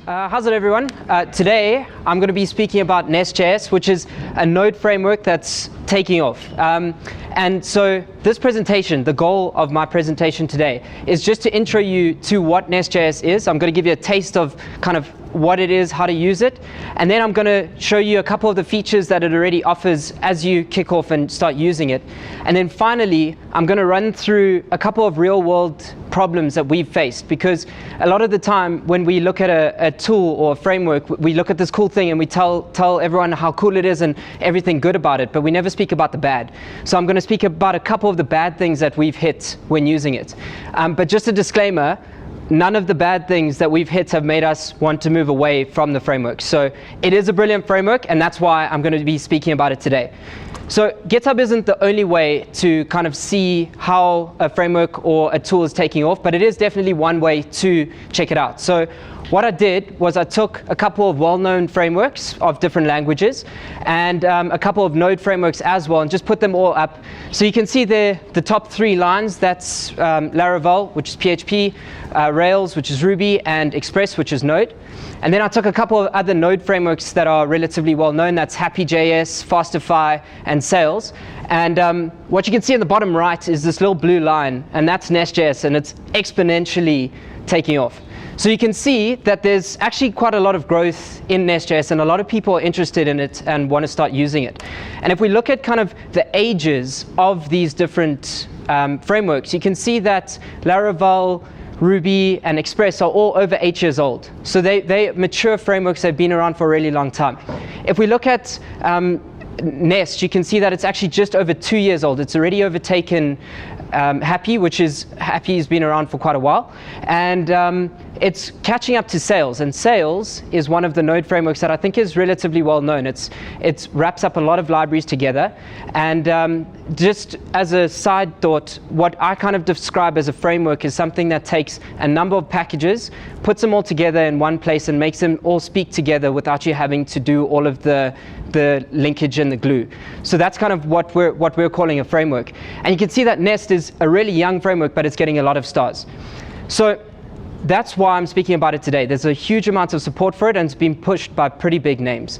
How's it, everyone? Today I'm going to be speaking about NestJS, which is a Node framework that's taking off. And so this presentation, the goal of my presentation today, is just to intro you to what NestJS is. I'm going to give you a taste of kind of what it is, how to use it, and then I'm going to show you a couple of the features that it already offers as you kick off and start using it. And then finally, I'm going to run through a couple of real-world problems that we've faced, because a lot of the time when we look at a tool or a framework, we look at this cool thing and we tell everyone how cool it is and everything good about it, but we never speak about the bad. So I'm going to speak about a couple of the bad things that we've hit when using it. But just a disclaimer, none of the bad things that we've hit have made us want to move away from the framework. So it is a brilliant framework, and that's why I'm going to be speaking about it today. So GitHub isn't the only way to kind of see how a framework or a tool is taking off, but it is definitely one way to check it out. So what I did was I took a couple of well-known frameworks of different languages and a couple of Node frameworks as well, and just put them all up. So you can see there the top 3 lines. That's Laravel, which is PHP, Rails, which is Ruby, and Express, which is Node. And then I took a couple of other Node frameworks that are relatively well known. That's Happy.js, Fastify, and Sails. And what you can see in the bottom right is this little blue line, and that's NestJS, and it's exponentially taking off. So you can see that there's actually quite a lot of growth in NestJS, and a lot of people are interested in it and want to start using it. And if we look at kind of the ages of these different frameworks, you can see that Laravel, Ruby, and Express are all over 8 years old. So they're mature frameworks. They've been around for a really long time. If we look at Nest, you can see that it's actually just over 2 years old. It's already overtaken Happy, Happy has been around for quite a while. And it's catching up to Sails. And Sails is one of the Node frameworks that I think is relatively well known. It wraps up a lot of libraries together. And just as a side thought, what I kind of describe as a framework is something that takes a number of packages, puts them all together in one place, and makes them all speak together without you having to do all of the linkage and the glue. So that's kind of what we're calling a framework. And you can see that Nest is a really young framework, but it's getting a lot of stars. So that's why I'm speaking about it today. There's a huge amount of support for it, and it's been pushed by pretty big names.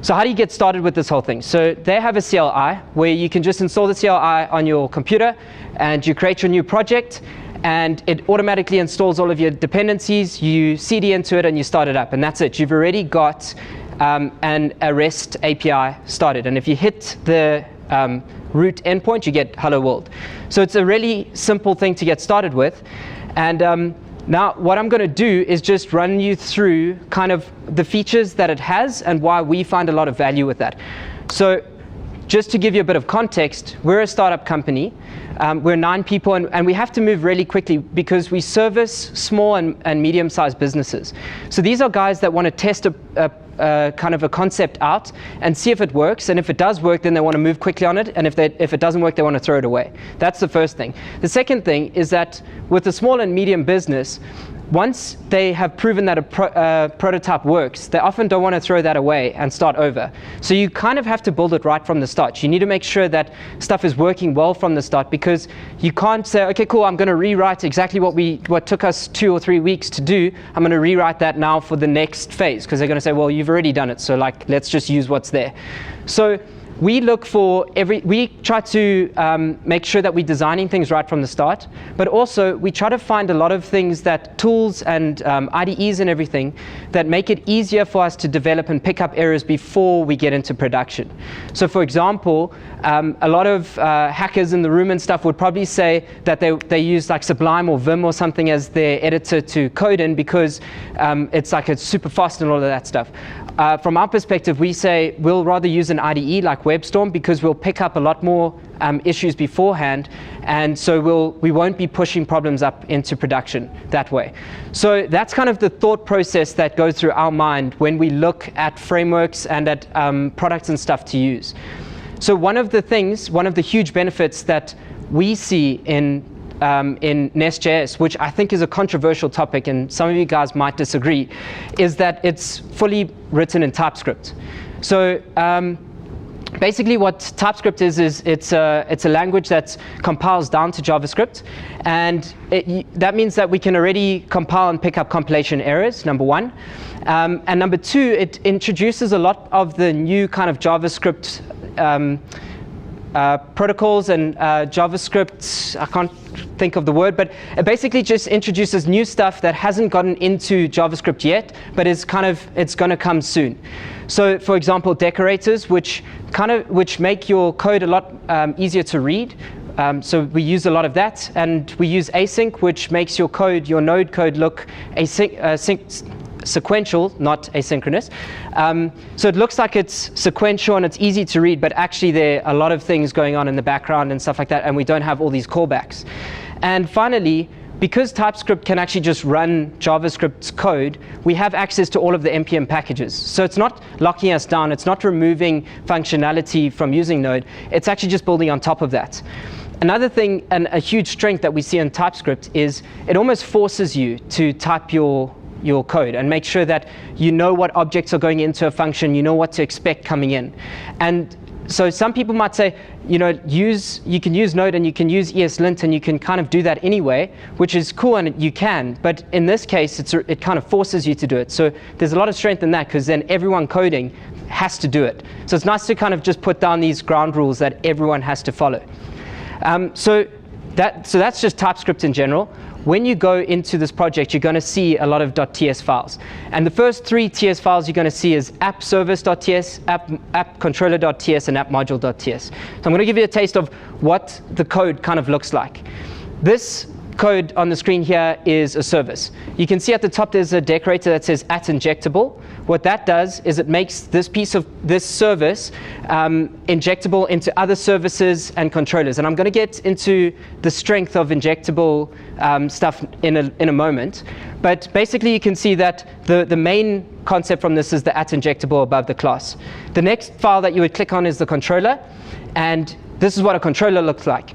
So how do you get started with this whole thing? So they have a CLI where you can just install the CLI on your computer, and you create your new project, and it automatically installs all of your dependencies. You CD into it, and you start it up, and that's it. You've already got a REST API started. And if you hit the root endpoint, you get hello world. So it's a really simple thing to get started with. And now what I'm going to do is just run you through kind of the features that it has and why we find a lot of value with that. So just to give you a bit of context, we're a startup company. We're 9 people, and we have to move really quickly because we service small and medium-sized businesses. So these are guys that want to test kind of a concept out and see if it works, and if it does work, then they want to move quickly on it, and if it doesn't work, they want to throw it away. That's the first thing. The second thing is that with a small and medium business, once they have proven that a prototype works, they often don't want to throw that away and start over. So you kind of have to build it right from the start. You need to make sure that stuff is working well from the start, because you can't say, okay, cool, I'm going to rewrite exactly what took us 2 or 3 weeks to do. I'm going to rewrite that now for the next phase, because they're going to say, well, you've already done it, so like, let's just use what's there. So we look for we try to make sure that we're designing things right from the start, but also we try to find a lot of things, that tools and IDEs and everything, that make it easier for us to develop and pick up errors before we get into production. So for example, a lot of hackers in the room and stuff would probably say that they use like Sublime or Vim or something as their editor to code in, because it's super fast and all of that stuff. From our perspective, we say we'll rather use an IDE like WebStorm, because we'll pick up a lot more issues beforehand, and so we won't be pushing problems up into production that way. So that's kind of the thought process that goes through our mind when we look at frameworks and at products and stuff to use. So one of the huge benefits that we see in NestJS, which I think is a controversial topic, and some of you guys might disagree, is that it's fully written in TypeScript. So basically what TypeScript is it's a language that compiles down to JavaScript, and that means that we can already compile and pick up compilation errors, number one. And number two, it introduces a lot of the new kind of JavaScript protocols and JavaScript, I can't think of the word, but it basically just introduces new stuff that hasn't gotten into JavaScript yet, but it's going to come soon. So for example, decorators, which make your code a lot easier to read. So we use a lot of that, and we use async, which makes your node code look sequential, not asynchronous. So it looks like it's sequential and it's easy to read, but actually there are a lot of things going on in the background and stuff like that, and we don't have all these callbacks. And finally, because TypeScript can actually just run JavaScript's code, we have access to all of the NPM packages. So it's not locking us down, it's not removing functionality from using Node, it's actually just building on top of that. Another thing, and a huge strength that we see in TypeScript, is it almost forces you to type your code and make sure that you know what objects are going into a function, you know what to expect coming in. And so some people might say, you can use Node and you can use ESLint and you can kind of do that anyway, which is cool, and you can, but in this case it kind of forces you to do it. So there's a lot of strength in that, because then everyone coding has to do it. So it's nice to kind of just put down these ground rules that everyone has to follow. So that's just TypeScript in general. When you go into this project, you're going to see a lot of .ts files. And the first three TS files you're going to see is app-service.ts, app-controller.ts, and app-module.ts. So I'm going to give you a taste of what the code kind of looks like. This code on the screen here is a service. You can see at the top there's a decorator that says @injectable. What that does is it makes this service injectable into other services and controllers. And I'm going to get into the strength of injectable stuff in a moment. But basically you can see that the main concept from this is the @injectable above the class. The next file that you would click on is the controller. And this is what a controller looks like.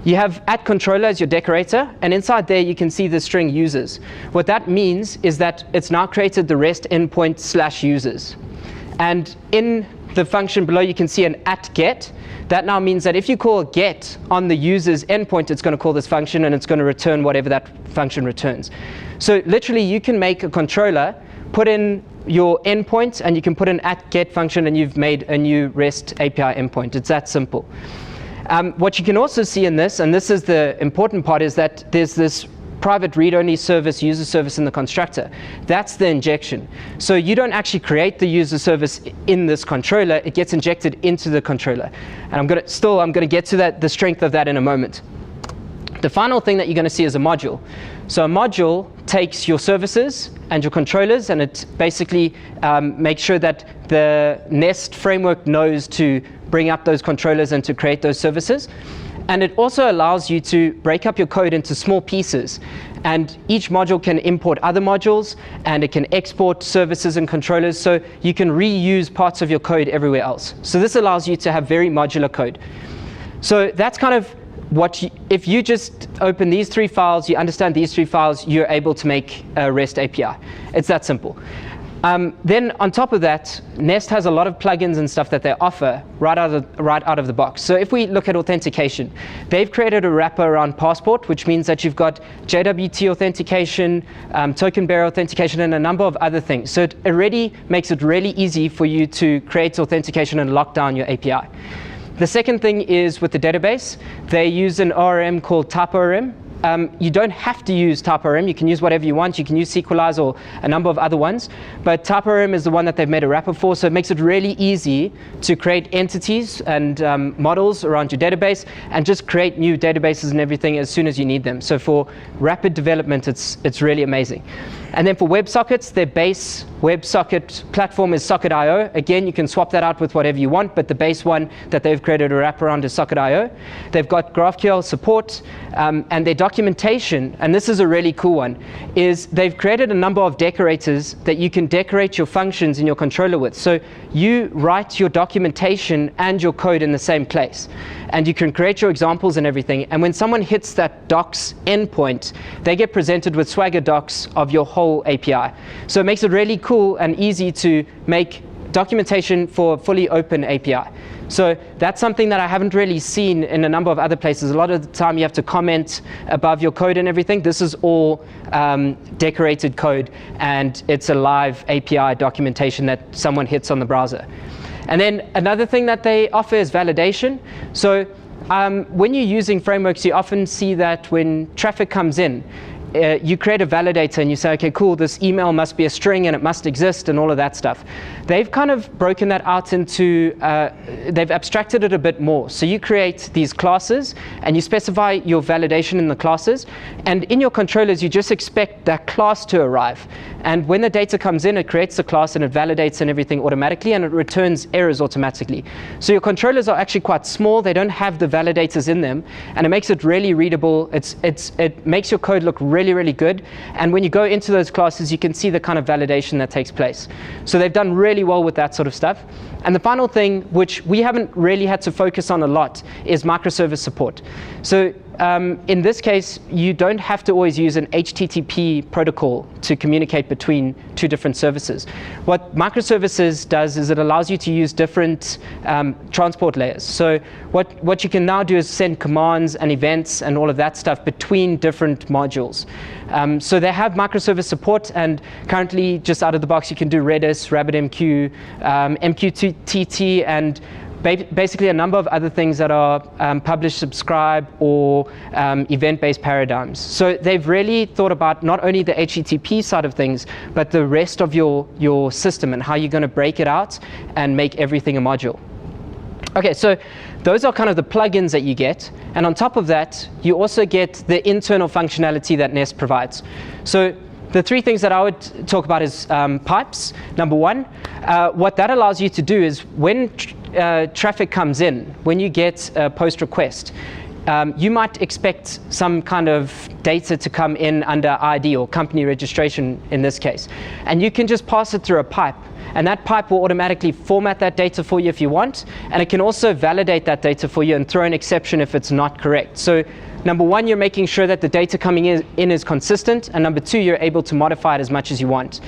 You have @controller as your decorator, and inside there you can see the string users. What that means is that it's now created the REST endpoint /users. And in the function below you can see an @get. That now means that if you call get on the user's endpoint, it's going to call this function and it's going to return whatever that function returns. So literally you can make a controller, put in your endpoint, and you can put an @get function, and you've made a new REST API endpoint. It's that simple. What you can also see in this, and this is the important part, is that there's this private read-only service, user service in the constructor. That's the injection. So you don't actually create the user service in this controller, it gets injected into the controller. And I'm going to get to the strength of that in a moment. The final thing that you're going to see is a module. So a module takes your services and your controllers, and it basically makes sure that the Nest framework knows to bring up those controllers and to create those services. And it also allows you to break up your code into small pieces. And each module can import other modules, and it can export services and controllers, so you can reuse parts of your code everywhere else. So this allows you to have very modular code. So that's kind of if you just open these three files, you understand these three files, you're able to make a REST API. It's that simple. Then on top of that, Nest has a lot of plugins and stuff that they offer right out of the box. So if we look at authentication, they've created a wrapper around Passport, which means that you've got JWT authentication, token bearer authentication, and a number of other things. So it already makes it really easy for you to create authentication and lock down your API. The second thing is with the database. They use an ORM called TypeORM. You don't have to use TypeORM. You can use whatever you want. You can use Sequelize or a number of other ones. But TypeORM is the one that they've made a wrapper for, so it makes it really easy to create entities and models around your database and just create new databases and everything as soon as you need them. So for rapid development, it's really amazing. And then for WebSockets, their base WebSocket platform is Socket.io. Again, you can swap that out with whatever you want, but the base one that they've created a wraparound is Socket.io. They've got GraphQL support, and their documentation, and this is a really cool one, is they've created a number of decorators that you can decorate your functions in your controller with. So you write your documentation and your code in the same place. And you can create your examples and everything. And when someone hits that docs endpoint, they get presented with Swagger docs of your whole API. So it makes it really cool and easy to make documentation for fully open API. So that's something that I haven't really seen in a number of other places. A lot of the time you have to comment above your code and everything. This is all decorated code, and it's a live API documentation that someone hits on the browser. And then another thing that they offer is validation. So when you're using frameworks, you often see that when traffic comes in, you create a validator and you say, okay, cool, this email must be a string and it must exist and all of that stuff. They've kind of broken that out into, they've abstracted it a bit more. So you create these classes and you specify your validation in the classes. And in your controllers, you just expect that class to arrive. And when the data comes in, it creates the class and it validates and everything automatically, and it returns errors automatically. So your controllers are actually quite small. They don't have the validators in them, and it makes it really readable. It makes your code look really, really good. And when you go into those classes, you can see the kind of validation that takes place. So they've done really well with that sort of stuff. And the final thing, which we haven't really had to focus on a lot, is microservice support. So in this case, you don't have to always use an HTTP protocol to communicate between two different services. What microservices does is it allows you to use different transport layers. So what you can now do is send commands and events and all of that stuff between different modules. So they have microservice support, and currently just out of the box you can do Redis, RabbitMQ, MQTT, and basically a number of other things that are publish, subscribe, or event-based paradigms. So they've really thought about not only the HTTP side of things, but the rest of your system and how you're going to break it out and make everything a module. Okay, so those are kind of the plugins that you get. And on top of that, you also get the internal functionality that Nest provides. So the three things that I would talk about is pipes. Number one, what that allows you to do is when traffic comes in, when you get a post request, you might expect some kind of data to come in under ID or company registration in this case. And you can just pass it through a pipe. And that pipe will automatically format that data for you if you want. And it can also validate that data for you and throw an exception if it's not correct. So number one, you're making sure that the data coming in is consistent. And number two, you're able to modify it as much as you want.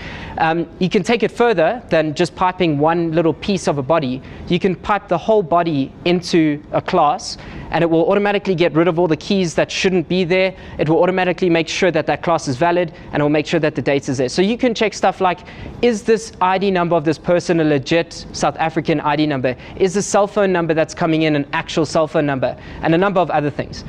You can take it further than just piping one little piece of a body. You can pipe the whole body into a class, and it will automatically get rid of all the keys that shouldn't be there. It will automatically make sure that that class is valid, and it will make sure that the data is there. So you can check stuff like, is this ID number of this person a legit South African ID number? Is the cell phone number that's coming in an actual cell phone number? And a number of other things.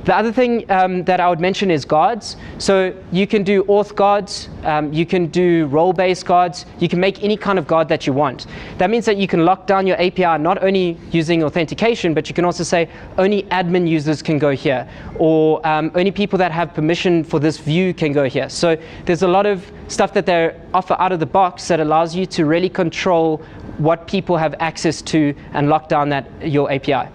The other thing that I would mention is guards. So you can do auth guards, you can do role-based guards, you can make any kind of guard that you want. That means that you can lock down your API not only using authentication, but you can also say only admin users can go here, or only people that have permission for this view can go here. So there's a lot of stuff that they offer out of the box that allows you to really control what people have access to and lock down your API.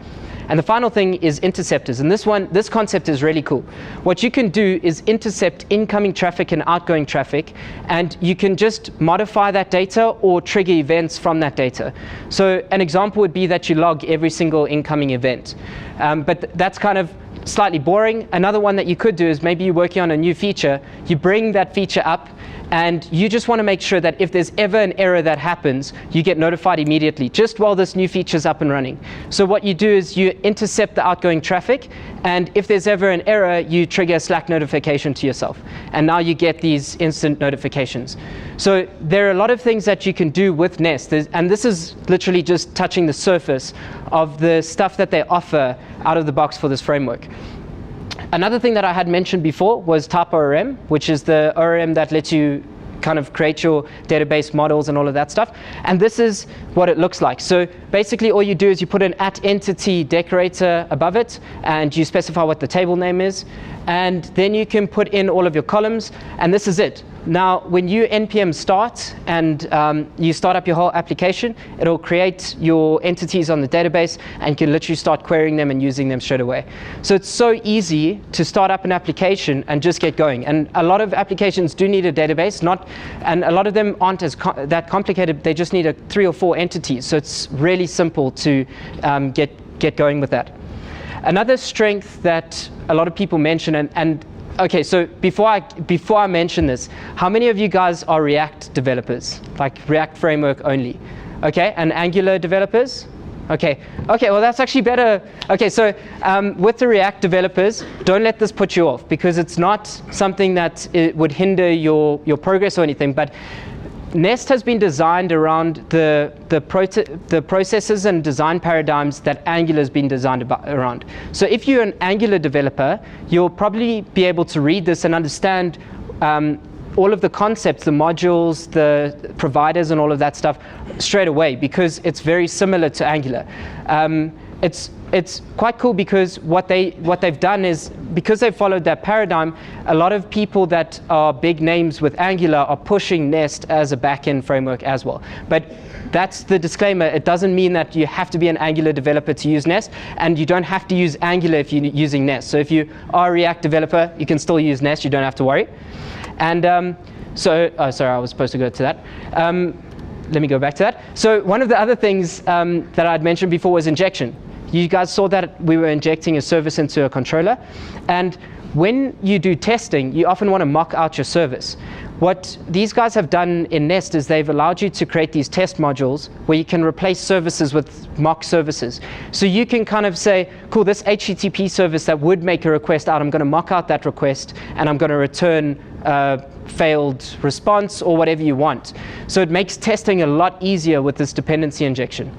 And the final thing is interceptors. And this concept is really cool. What you can do is intercept incoming traffic and outgoing traffic, and you can just modify that data or trigger events from that data. So an example would be that you log every single incoming event. But that's kind of slightly boring. Another one that you could do is maybe you're working on a new feature, you bring that feature up, and you just want to make sure that if there's ever an error that happens, you get notified immediately, just while this new feature is up and running. So what you do is you intercept the outgoing traffic, and if there's ever an error, you trigger a Slack notification to yourself. And now you get these instant notifications. So there are a lot of things that you can do with Nest, and this is literally just touching the surface of the stuff that they offer out of the box for this framework. Another thing that I had mentioned before was TypeORM, which is the ORM that lets you kind of create your database models and all of that stuff. And this is what it looks like. So basically all you do is you put an @entity decorator above it, and you specify what the table name is. And then you can put in all of your columns, and this is it. Now, when you npm start and you start up your whole application, it'll create your entities on the database, and you can literally start querying them and using them straight away. So it's so easy to start up an application and just get going. And a lot of applications do need a database, and a lot of them aren't that complicated. They just need 3 or 4 entities. So it's really simple to get going with that. Another strength that a lot of people mention, and okay, so before I mention this, how many of you guys are React developers, like React framework only? Okay, and Angular developers? Okay, well that's actually better. Okay, so with the React developers, don't let this put you off, because it's not something that it would hinder your progress or anything, but Nest has been designed around the processes and design paradigms that Angular has been designed around. So if you're an Angular developer, you'll probably be able to read this and understand all of the concepts, the modules, the providers, and all of that stuff straight away, because it's very similar to Angular. It's quite cool, because what they've done is, because they've followed that paradigm, a lot of people that are big names with Angular are pushing Nest as a backend framework as well. But that's the disclaimer. It doesn't mean that you have to be an Angular developer to use Nest, and you don't have to use Angular if you're using Nest. So if you are a React developer, you can still use Nest. You don't have to worry. And sorry, I was supposed to go to that. Let me go back to that. So one of the other things that I'd mentioned before was injection. You guys saw that we were injecting a service into a controller. And when you do testing, you often want to mock out your service. What these guys have done in Nest is they've allowed you to create these test modules where you can replace services with mock services. So you can kind of say, cool, this HTTP service that would make a request out, I'm going to mock out that request, and I'm going to return a failed response or whatever you want. So it makes testing a lot easier with this dependency injection.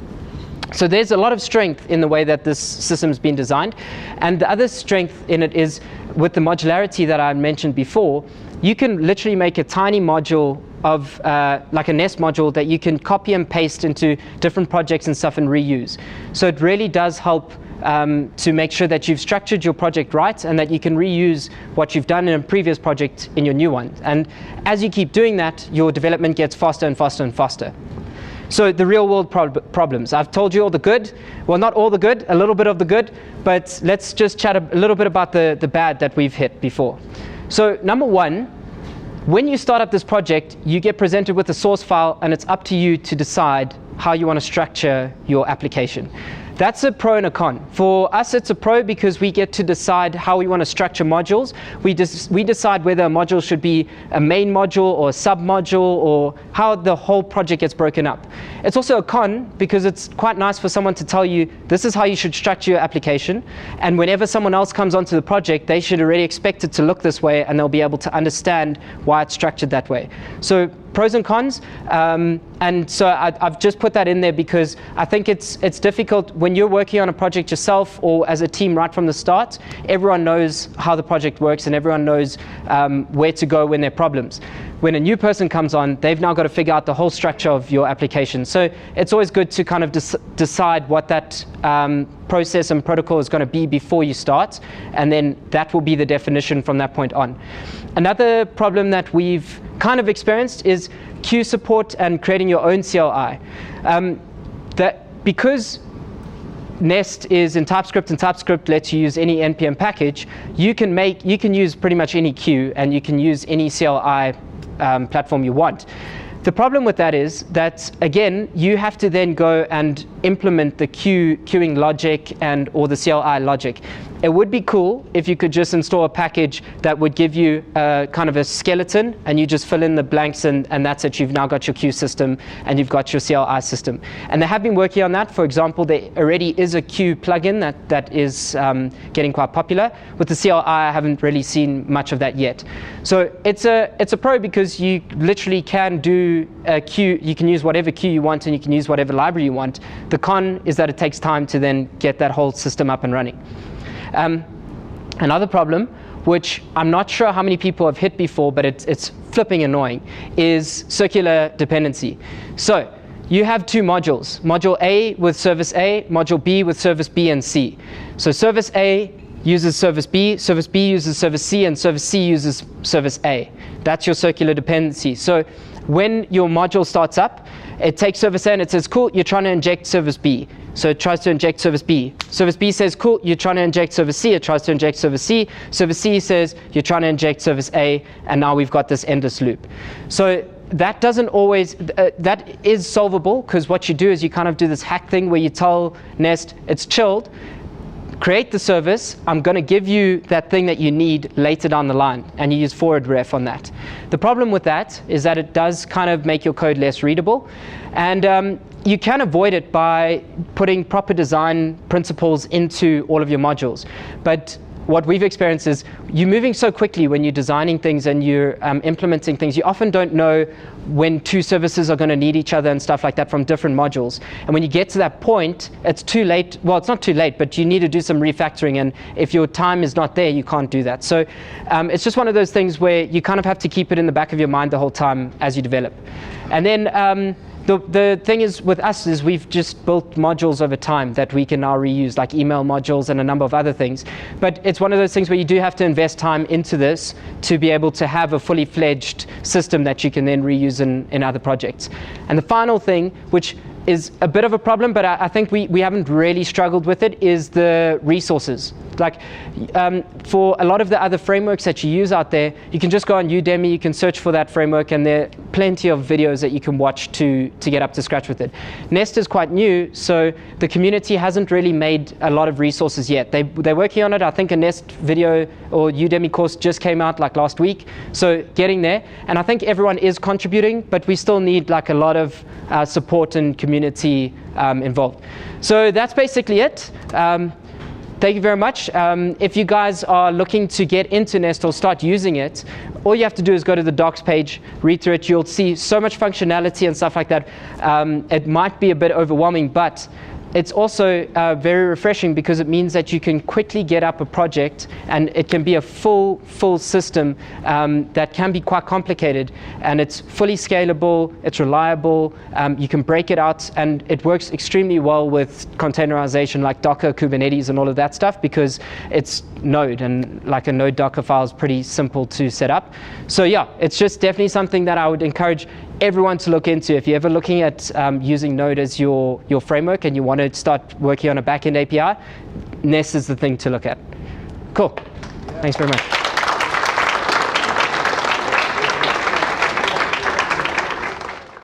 So there's a lot of strength in the way that this system's been designed. And the other strength in it is with the modularity that I mentioned before. You can literally make a tiny module of like a Nest module that you can copy and paste into different projects and stuff and reuse. So it really does help to make sure that you've structured your project right, and that you can reuse what you've done in a previous project in your new one. And as you keep doing that, your development gets faster and faster and faster. So the real world problems. I've told you all the good. Well, not all the good, a little bit of the good, but let's just chat a little bit about the bad that we've hit before. So number one, when you start up this project, you get presented with a source file, and it's up to you to decide how you want to structure your application. That's a pro and a con. For us, it's a pro because we get to decide how we want to structure modules. We decide whether a module should be a main module or a sub-module, or how the whole project gets broken up. It's also a con because it's quite nice for someone to tell you, this is how you should structure your application. And whenever someone else comes onto the project, they should already expect it to look this way, and they'll be able to understand why it's structured that way. So pros and cons, and so I've just put that in there because I think it's difficult when you're working on a project yourself or as a team right from the start. Everyone knows how the project works, and everyone knows where to go when there are problems. When a new person comes on, they've now got to figure out the whole structure of your application. So it's always good to kind of decide what that process and protocol is going to be before you start, and then that will be the definition from that point on. Another problem that we've kind of experienced is queue support and creating your own CLI. Because Nest is in TypeScript, and TypeScript lets you use any NPM package, you can use pretty much any queue, and you can use any CLI platform you want. The problem with that is that, again, you have to then go and implement the queuing logic or the CLI logic. It would be cool if you could just install a package that would give you kind of a skeleton, and you just fill in the blanks, and that's it. You've now got your queue system, and you've got your CLI system. And they have been working on that. For example, there already is a queue plugin that is getting quite popular. With the CLI, I haven't really seen much of that yet. So it's a pro because you literally can do a queue. You can use whatever queue you want, and you can use whatever library you want. The con is that it takes time to then get that whole system up and running. Another problem, which I'm not sure how many people have hit before, but it's flipping annoying, is circular dependency. So you have two modules, module A with service A, module B with service B and C. So service A uses service B uses service C, and service C uses service A. That's your circular dependency. So when your module starts up, it takes service A and it says, cool, you're trying to inject service B. So it tries to inject service B. Service B says, cool, you're trying to inject service C. It tries to inject service C. Service C says, you're trying to inject service A, and now we've got this endless loop. So that doesn't always, that is solvable, because what you do is you kind of do this hack thing where you tell Nest, it's chilled, create the service, I'm going to give you that thing that you need later down the line, and you use forward ref on that. The problem with that is that it does kind of make your code less readable, and you can avoid it by putting proper design principles into all of your modules. But what we've experienced is you're moving so quickly when you're designing things and you're implementing things, you often don't know when two services are going to need each other and stuff like that from different modules. And when you get to that point, it's too late. Well, it's not too late, but you need to do some refactoring, and if your time is not there, you can't do that. So it's just one of those things where you kind of have to keep it in the back of your mind the whole time as you develop. And then the thing is with us is we've just built modules over time that we can now reuse, like email modules and a number of other things. But it's one of those things where you do have to invest time into this to be able to have a fully fledged system that you can then reuse in other projects. And the final thing, which is a bit of a problem, but I think we haven't really struggled with it, is the resources. Like for a lot of the other frameworks that you use out there, you can just go on Udemy, you can search for that framework, and there are plenty of videos that you can watch to get up to scratch with it. Nest is quite new, so the community hasn't really made a lot of resources yet. They're working on it. I think a Nest video or Udemy course just came out like last week, so getting there. And I think everyone is contributing, but we still need like a lot of support and community involved. So that's basically it. Thank you very much. If you guys are looking to get into Nest or start using it, all you have to do is go to the docs page, read through it. You'll see so much functionality and stuff like that. It might be a bit overwhelming, but it's also very refreshing because it means that you can quickly get up a project, and it can be a full system that can be quite complicated, and it's fully scalable, it's reliable, you can break it out, and it works extremely well with containerization like Docker, Kubernetes, and all of that stuff, because it's Node, and like a Node Docker file is pretty simple to set up. So yeah, it's just definitely something that I would encourage everyone to look into. If you're ever looking at using Node as your framework and you want to start working on a backend API, Nest is the thing to look at. Cool. Thanks very much.